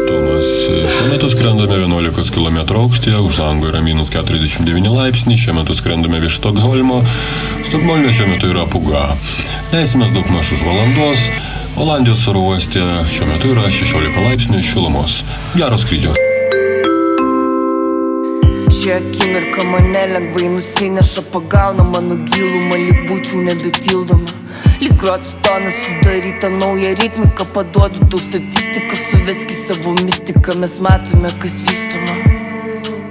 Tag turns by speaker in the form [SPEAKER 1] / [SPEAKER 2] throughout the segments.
[SPEAKER 1] Tomas. Šiuo metu skrendame 11 km aukštyje, už lango yra minus 49 laipsniai, šiuo metu skrendame virš Stokholmo. Stokholme šiuo metu yra pūga. Leisimės daug maž už valandos. Olandijos oro uoste šiuo metu yra 16 laipsnių šilumos. Gero skrydžio.
[SPEAKER 2] Ši akimirka mane lengvai nusineša, pagauna mano gilumą, lyg būčiau nebetildoma. Lyg rotstonas sudaryta nauja ritmika, paduodu tau statistiką, suveski savo mistiką, mes matome, kas vystoma.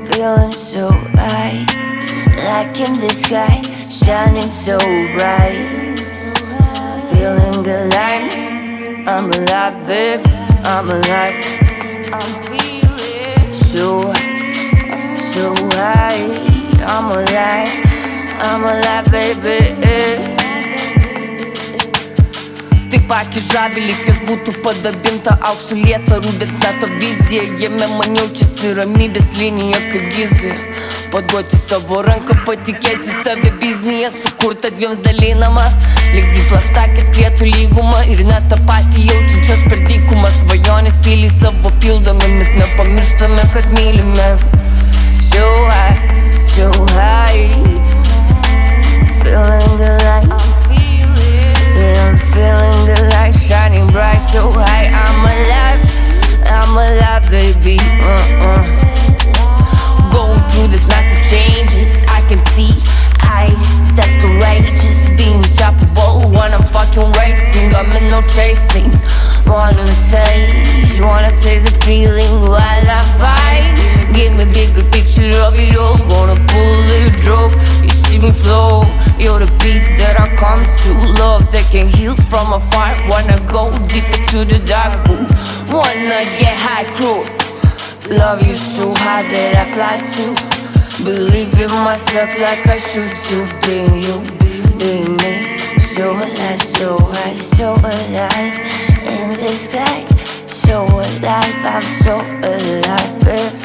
[SPEAKER 3] Feeling so high, like in the sky, shining so bright. Feeling alive, I'm alive, babe, I'm alive. I'm feeling so high, I'm alive, baby.
[SPEAKER 2] Taip akį žavi, lyg jis būtų padabinta auksu lieta, rudens meto vizija. Jame man jaučiasi ramybės linija kaip gizui. Paduoti savo ranką, patikėti save biznyje, sukurta dviems dalinama. Lyg dvi plaštakės krietų lygumą ir net tą patį jaučiančios per dykumą. Svajonės tyliai savo pildome, mes nepamirštame, kad mylime.
[SPEAKER 3] So high, feeling alive. Yeah, I'm feeling alive, shining bright, so high. I'm alive, baby.
[SPEAKER 2] Going through this massive changes, I can see ice that's courageous, being unstoppable when I'm fucking racing. I'm in no chasing.
[SPEAKER 3] Wanna taste the feeling while I fight. Give me bigger picture of it all. Gonna pull a little drop, you see me flow. You're the peace that I come to, love that can heal from afar. Wanna go deeper to the dark pool, wanna get high crew. Love you so hard that I fly to, believe in myself like I should to. Being you, being me, so alive, so high, so alive. In the sky, so alive, I'm so alive, babe.